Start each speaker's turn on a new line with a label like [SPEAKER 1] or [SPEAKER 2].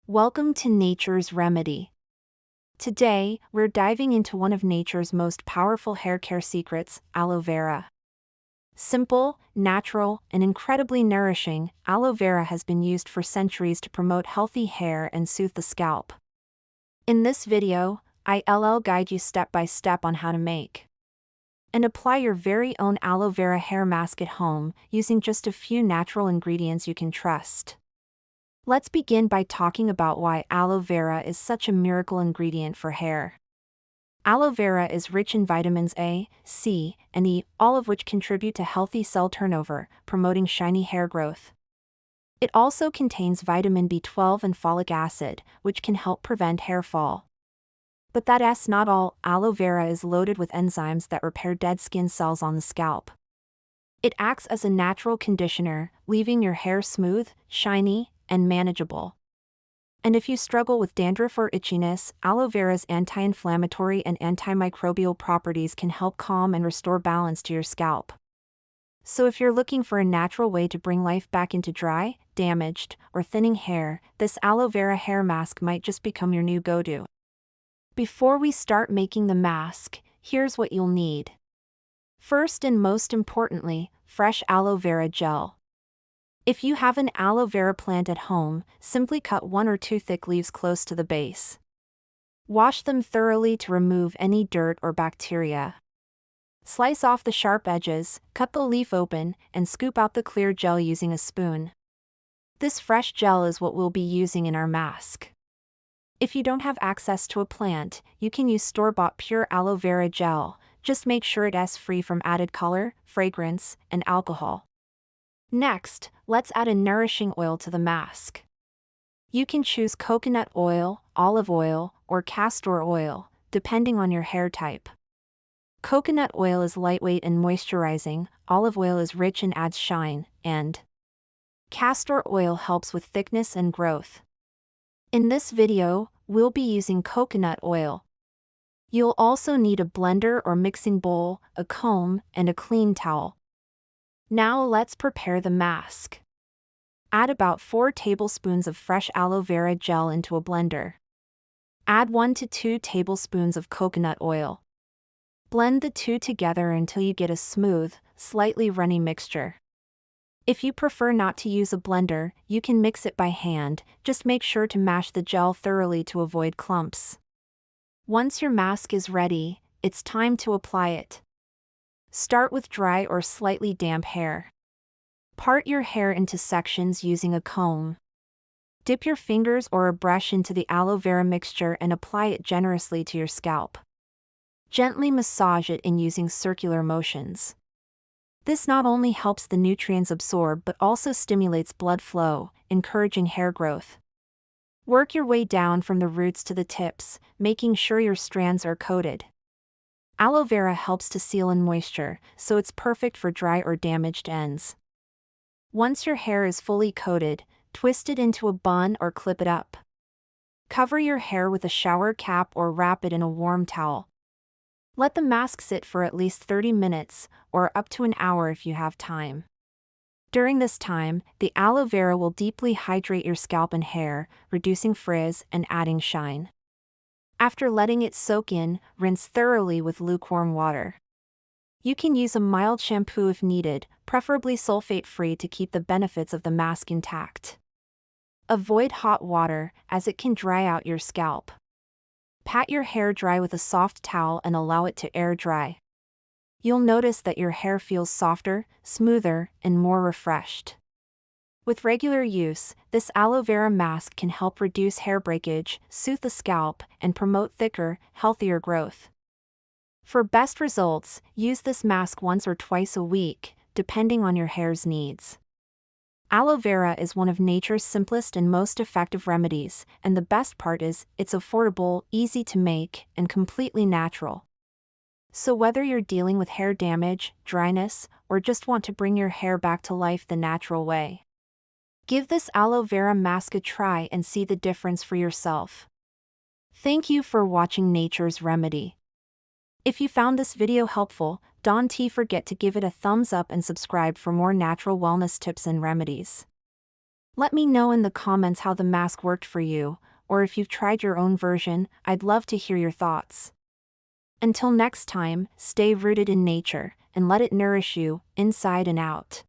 [SPEAKER 1] Welcome to Nature's Remedy. Today, we're diving into one of nature's most powerful hair care secrets, aloe vera. Simple, natural, and incredibly nourishing, aloe vera has been used for centuries to promote healthy hair and soothe the scalp. In this video, I'll guide you step by step on how to make and apply your very own aloe vera hair mask at home using just a few natural ingredients you can trust. Let's begin by talking about why aloe vera is such a miracle ingredient for hair. Aloe vera is rich in vitamins A, C, and E, all of which contribute to healthy cell turnover, promoting shiny hair growth. It also contains vitamin B12 and folic acid, which can help prevent hair fall. But that's not all. Aloe vera is loaded with enzymes that repair dead skin cells on the scalp. It acts as a natural conditioner, leaving your hair smooth, shiny, and manageable. And if you struggle with dandruff or itchiness, aloe vera's anti-inflammatory and antimicrobial properties can help calm and restore balance to your scalp. So if you're looking for a natural way to bring life back into dry, damaged, or thinning hair, this aloe vera hair mask might just become your new go-to. Before we start making the mask, here's what you'll need. First and most importantly, fresh aloe vera gel. If you have an aloe vera plant at home, simply cut 1 or 2 thick leaves close to the base. Wash them thoroughly to remove any dirt or bacteria. Slice off the sharp edges, cut the leaf open, and scoop out the clear gel using a spoon. This fresh gel is what we'll be using in our mask. If you don't have access to a plant, you can use store-bought pure aloe vera gel. Just make sure it's free from added color, fragrance, and alcohol. Next, let's add a nourishing oil to the mask. You can choose coconut oil, olive oil, or castor oil, depending on your hair type. Coconut oil is lightweight and moisturizing, olive oil is rich and adds shine, and castor oil helps with thickness and growth. In this video, we'll be using coconut oil. You'll also need a blender or mixing bowl, a comb, and a clean towel. Now let's prepare the mask. Add about 4 tablespoons of fresh aloe vera gel into a blender. Add 1 to 2 tablespoons of coconut oil. Blend the two together until you get a smooth, slightly runny mixture. If you prefer not to use a blender, you can mix it by hand, just make sure to mash the gel thoroughly to avoid clumps. Once your mask is ready, it's time to apply it. Start with dry or slightly damp hair. Part your hair into sections using a comb. Dip your fingers or a brush into the aloe vera mixture and apply it generously to your scalp. Gently massage it in using circular motions. This not only helps the nutrients absorb but also stimulates blood flow, encouraging hair growth. Work your way down from the roots to the tips, making sure your strands are coated. Aloe vera helps to seal in moisture, so it's perfect for dry or damaged ends. Once your hair is fully coated, twist it into a bun or clip it up. Cover your hair with a shower cap or wrap it in a warm towel. Let the mask sit for at least 30 minutes, or up to an hour if you have time. During this time, the aloe vera will deeply hydrate your scalp and hair, reducing frizz and adding shine. After letting it soak in, rinse thoroughly with lukewarm water. You can use a mild shampoo if needed, preferably sulfate-free to keep the benefits of the mask intact. Avoid hot water, as it can dry out your scalp. Pat your hair dry with a soft towel and allow it to air dry. You'll notice that your hair feels softer, smoother, and more refreshed. With regular use, this aloe vera mask can help reduce hair breakage, soothe the scalp, and promote thicker, healthier growth. For best results, use this mask once or twice a week, depending on your hair's needs. Aloe vera is one of nature's simplest and most effective remedies, and the best part is, it's affordable, easy to make, and completely natural. So whether you're dealing with hair damage, dryness, or just want to bring your hair back to life the natural way, give this aloe vera mask a try and see the difference for yourself. Thank you for watching Nature's Remedy. If you found this video helpful, don't forget to give it a thumbs up and subscribe for more natural wellness tips and remedies. Let me know in the comments how the mask worked for you, or if you've tried your own version. I'd love to hear your thoughts. Until next time, stay rooted in nature, and let it nourish you, inside and out.